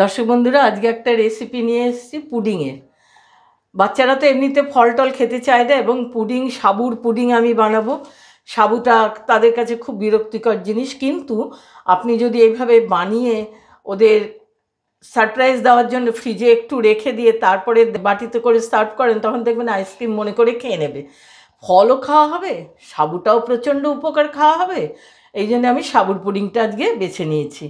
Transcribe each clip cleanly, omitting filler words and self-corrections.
দর্শক বন্ধুরা, আজকে একটা রেসিপি নিয়ে এসেছি পুডিংয়ের। বাচ্চারা তো এমনিতে ফল টল খেতে চায় না, এবং পুডিং, সাবুর পুডিং আমি বানাবো। সাবুটা তাদের কাছে খুব বিরক্তিকর জিনিস, কিন্তু আপনি যদি এইভাবে বানিয়ে ওদের সারপ্রাইজ দেওয়ার জন্য ফ্রিজে একটু রেখে দিয়ে তারপরে বাটিতে করে সার্ভ করেন, তখন দেখবেন আইসক্রিম মনে করে খেয়ে নেবে। ফলও খাওয়া হবে, সাবুটাও প্রচণ্ড উপকার খাওয়া হবে। এই জন্য আমি সাবুর পুডিংটা আজকে বেছে নিয়েছি।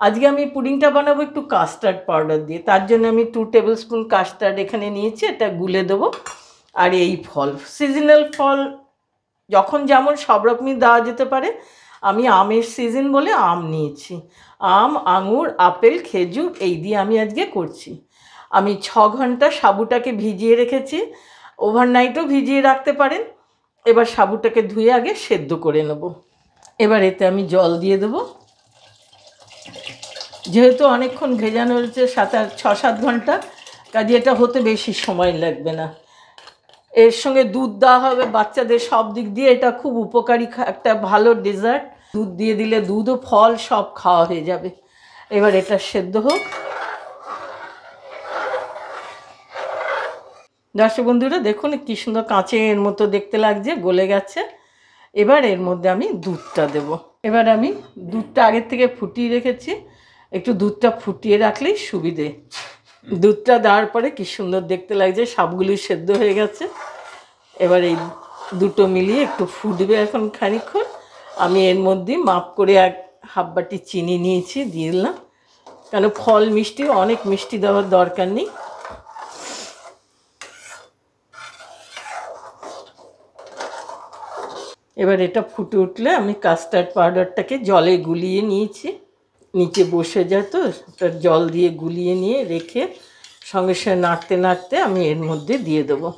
আজকে আমি পুডিংটা বানাবো একটু কাস্টার্ড পাউডার দিয়ে। তার জন্য আমি 2 টেবিল স্পুন কাস্টার্ড এখানে নিয়েছি, এটা গুলে দেবো। আর এই ফল, সিজনাল ফল যখন যেমন সব রকমই দেওয়া যেতে পারে। আমি আমের সিজন বলে আম নিয়েছি। আম, আঙুর, আপেল, খেজুর এই দিয়ে আমি আজকে করছি। আমি 6 ঘন্টা সাবুটাকে ভিজিয়ে রেখেছি, ওভারনাইটও ভিজিয়ে রাখতে পারেন। এবার সাবুটাকে ধুয়ে আগে সেদ্ধ করে নেব। এবার এতে আমি জল দিয়ে দেবো। যেহেতু অনেকক্ষণ ভেজানো হয়েছে, 6-7 ঘন্টা, কাজে এটা হতে বেশি সময় লাগবে না। এর সঙ্গে দুধ দেওয়া হবে, বাচ্চাদের সব দিক দিয়ে এটা খুব উপকারী একটা ভালো ডেজার্ট। দুধ দিয়ে দিলে দুধ ও ফল সব খাওয়া হয়ে যাবে। এবার এটা সেদ্ধ হোক। দর্শক বন্ধুরা দেখুন কি সুন্দর কাঁচের মতো দেখতে লাগছে, গলে গেছে। এবার এর মধ্যে আমি দুধটা দেব। এবার আমি দুধটা আগের থেকে ফুটিয়ে রেখেছি, একটু দুধটা ফুটিয়ে রাখলেই সুবিধে। দুধটা দেওয়ার পরে কি সুন্দর দেখতে লাগছে, সবগুলি সেদ্ধ হয়ে গেছে। এবার এই দুটো মিলিয়ে একটু ফুটবে এখন খানিকক্ষণ। আমি এর মধ্যে মাপ করে 1/2 বাটি চিনি নিয়েছি, দিয়ে দিলাম। কেন ফল মিষ্টি, অনেক মিষ্টি দেওয়ার দরকার নেই। এবার এটা ফুটে উঠলে আমি কাস্টার্ড পাউডারটাকে জলে গুলিয়ে নিয়েছি, নিচে বসে যায় তো, তার জল দিয়ে গুলিয়ে নিয়ে রেখে সঙ্গে সঙ্গে নাড়তে নাড়তে আমি এর মধ্যে দিয়ে দেবো।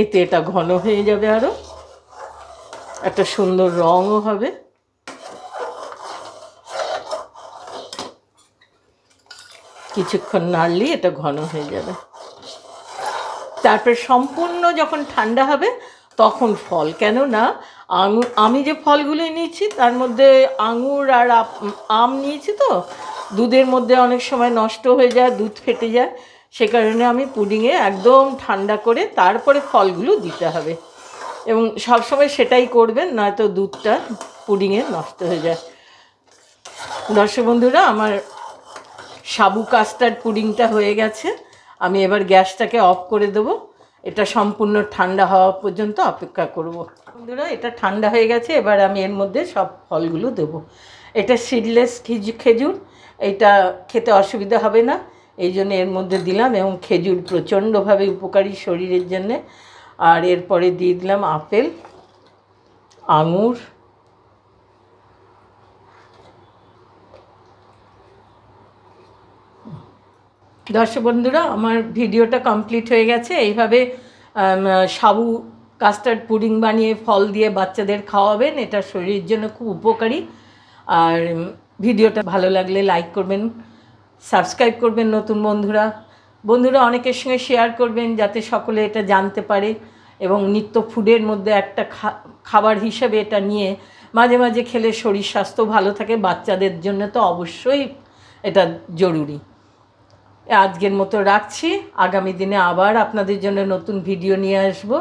এতে এটা ঘন হয়ে যাবে, আরও একটা সুন্দর রঙও হবে। কিছুক্ষণ নাড়লেই এটা ঘন হয়ে যাবে। তারপর সম্পূর্ণ যখন ঠান্ডা হবে তখন ফল, কেননা আমি যে ফলগুলো নিয়েছি তার মধ্যে আঙুর আর আম নিয়েছি, তো দুধের মধ্যে অনেক সময় নষ্ট হয়ে যায়, দুধ ফেটে যায়। সে কারণে আমি পুডিংয়ে একদম ঠান্ডা করে তারপরে ফলগুলো দিতে হবে, এবং সবসময় সেটাই করবেন, নয়তো দুধটা পুডিংয়ে নষ্ট হয়ে যায়। দর্শক বন্ধুরা, আমার সাবু কাস্টার্ড পুডিংটা হয়ে গেছে। আমি এবার গ্যাসটাকে অফ করে দেবো। এটা সম্পূর্ণ ঠান্ডা হওয়া পর্যন্ত অপেক্ষা করব। বন্ধুরা, এটা ঠান্ডা হয়ে গেছে। এবার আমি এর মধ্যে সব ফলগুলো দেবো। এটা সিডলেস খেজুর, এটা খেতে অসুবিধা হবে না, এই জন্য এর মধ্যে দিলাম। এবং খেজুর প্রচণ্ডভাবে উপকারী শরীরের জন্যে। আর এরপরে দিয়ে দিলাম আপেল, আঙুর, দর্শক বন্ধুরা, আমার ভিডিওটা কমপ্লিট হয়ে গেছে। এইভাবে সাবু কাস্টার্ড পুডিং বানিয়ে ফল দিয়ে বাচ্চাদের খাওয়াবেন, এটা শরীরের জন্য খুব উপকারী। আর ভিডিওটা ভালো লাগলে লাইক করবেন, সাবস্ক্রাইব করবেন নতুন বন্ধুরা অনেকের সঙ্গে শেয়ার করবেন, যাতে সকলে এটা জানতে পারে। এবং নিত্য ফুডের মধ্যে একটা খাবার হিসেবে এটা নিয়ে মাঝে মাঝে খেলে শরীর স্বাস্থ্য ভালো থাকে। বাচ্চাদের জন্য তো অবশ্যই এটা জরুরি। আজকের মতো রাখছি, আগামী দিনে আবার আপনাদের জন্য নতুন ভিডিও নিয়ে আসবো।